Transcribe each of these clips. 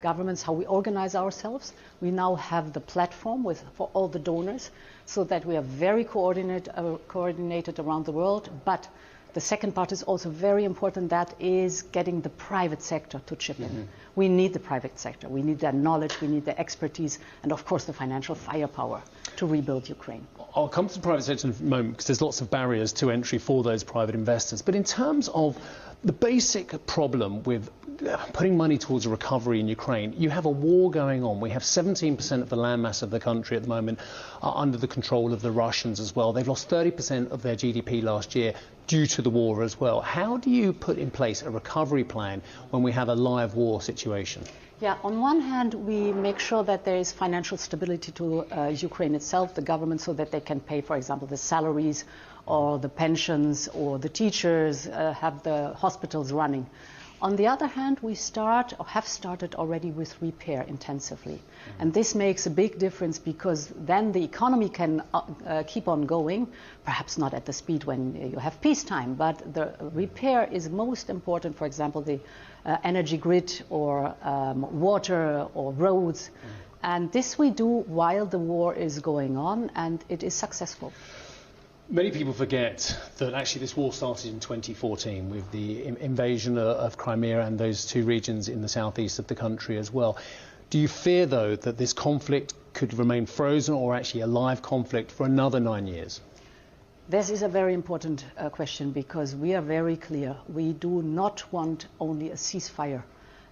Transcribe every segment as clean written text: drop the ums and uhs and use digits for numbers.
governments, how we organize ourselves. We now have the platform for all the donors so that we are very coordinated around the world. But the second part is also very important, that is getting the private sector to chip in. We need the private sector. We need their knowledge, we need their expertise, and of course the financial firepower to rebuild Ukraine. I'll come to the private sector in a moment because there's lots of barriers to entry for those private investors. But in terms of the basic problem with putting money towards a recovery in Ukraine, you have a war going on. We have 17% of the landmass of the country at the moment under the control of the Russians as well. They've lost 30% of their GDP last year due to the war as well. How do you put in place a recovery plan when we have a live war situation? Yeah, on one hand, we make sure that there is financial stability to Ukraine itself, the government, so that they can pay, for example, the salaries or the pensions, or the teachers, have the hospitals running. On the other hand, we have started already with repair intensively. And this makes a big difference because then the economy can keep on going, perhaps not at the speed when you have peacetime, but the repair is most important, for example, the energy grid or water or roads. And this we do while the war is going on, and it is successful. Many people forget that actually this war started in 2014 with the invasion of Crimea and those two regions in the southeast of the country as well. Do you fear, though, that this conflict could remain frozen or actually a live conflict for another 9 years? This is a very important question because we are very clear. We do not want only a ceasefire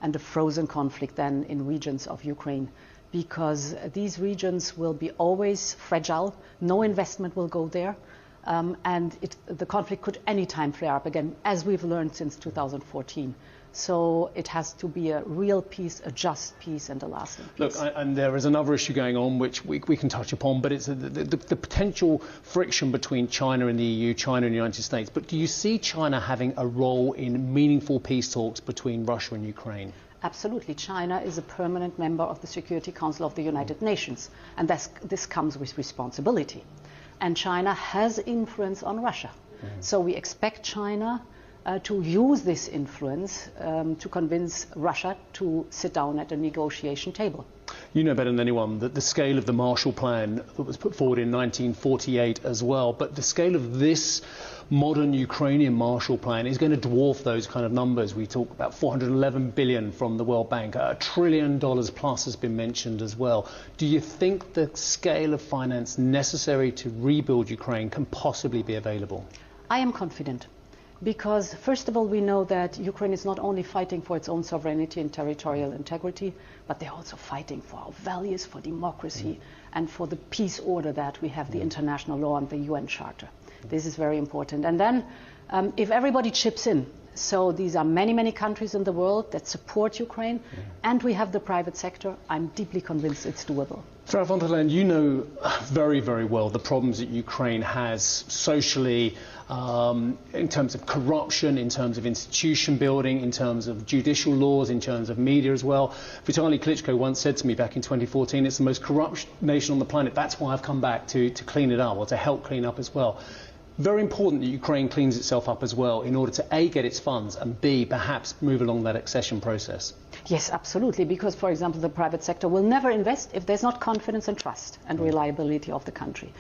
and a frozen conflict then in regions of Ukraine, because these regions will be always fragile. No investment will go there. And the conflict could anytime flare up again, as we've learned since 2014. So it has to be a real peace, a just peace, and a lasting peace. Look, and there is another issue going on which we can touch upon, but it's the potential friction between China and the EU, China and the United States. But do you see China having a role in meaningful peace talks between Russia and Ukraine? Absolutely. China is a permanent member of the Security Council of the United Nations, and this comes with responsibility. And China has influence on Russia. So we expect China to use this influence to convince Russia to sit down at a negotiation table. You know better than anyone that the scale of the Marshall Plan that was put forward in 1948 as well, but the scale of this modern Ukrainian Marshall Plan is going to dwarf those kind of numbers. We talk about 411 billion from the World Bank, $1 trillion plus has been mentioned as well. Do you think the scale of finance necessary to rebuild Ukraine can possibly be available? I am confident. Because, first of all, we know that Ukraine is not only fighting for its own sovereignty and territorial integrity, but they're also fighting for our values, for democracy, and for the peace order that we have, the international law and the UN Charter. This is very important. And then, if everybody chips in, so these are many, many countries in the world that support Ukraine, and we have the private sector, I'm deeply convinced it's doable. Frau von der Leyen, you know very, very well the problems that Ukraine has socially, in terms of corruption, in terms of institution building, in terms of judicial laws, in terms of media as well. Vitaly Klitschko once said to me back in 2014, it's the most corrupt nation on the planet. That's why I've come back to clean it up, or to help clean up as well. Very important that Ukraine cleans itself up as well in order to A, get its funds, and B, perhaps move along that accession process. Yes, absolutely, because, for example, the private sector will never invest if there's not confidence and trust and reliability of the country.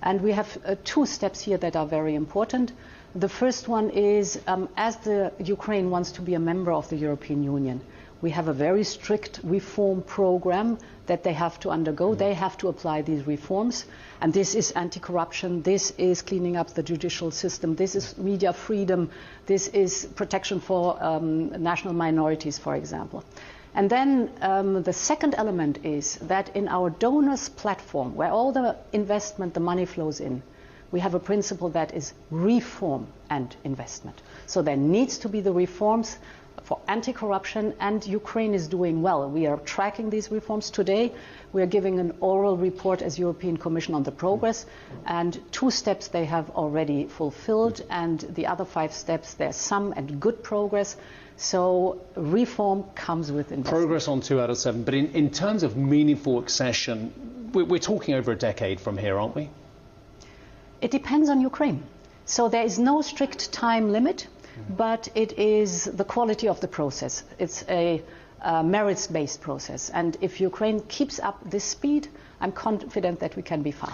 And we have two steps here that are very important. The first one is, as the Ukraine wants to be a member of the European Union, we have a very strict reform program that they have to undergo. They have to apply these reforms. And this is anti-corruption, this is cleaning up the judicial system, this is media freedom, this is protection for national minorities, for example. And then the second element is that in our donors platform, where all the investment, the money flows in, we have a principle that is reform and investment. So there needs to be the reforms for anti-corruption, and Ukraine is doing well. We are tracking these reforms today. We are giving an oral report as European Commission on the progress, and 2 steps they have already fulfilled, and the other 5 steps, there's some and good progress. So reform comes with investment. Progress on 2 out of 7, but in terms of meaningful accession, we're talking over a decade from here, aren't we? It depends on Ukraine. So there is no strict time limit, but it is the quality of the process. It's a merits-based process. And if Ukraine keeps up this speed, I'm confident that we can be fast.